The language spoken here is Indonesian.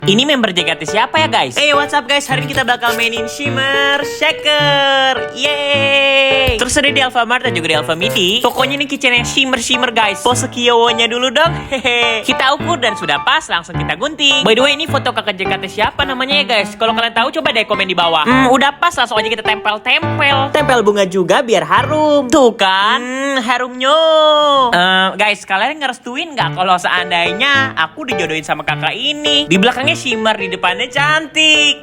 Ini member JKT siapa ya guys? Hey what's up guys, hari ini kita bakal mainin Shimmer Shaker. Yeay. Terus ada di Alfamart dan juga di Alfamidi. Pokoknya ini kitchen yang shimmer guys. Pose Kyowonya dulu dong. Hehe. Kita ukur dan sudah pas, langsung kita gunting. By the way, ini foto kakak JKT siapa namanya ya guys? Kalau kalian tahu coba deh komen di bawah. Udah pas, langsung aja kita tempel. Tempel bunga juga biar harum. Tuh kan, harumnya. Guys, kalian ngerestuin nggak kalau seandainya aku dijodohin sama kakak ini? Di belakangnya shimmer, di depannya cantik.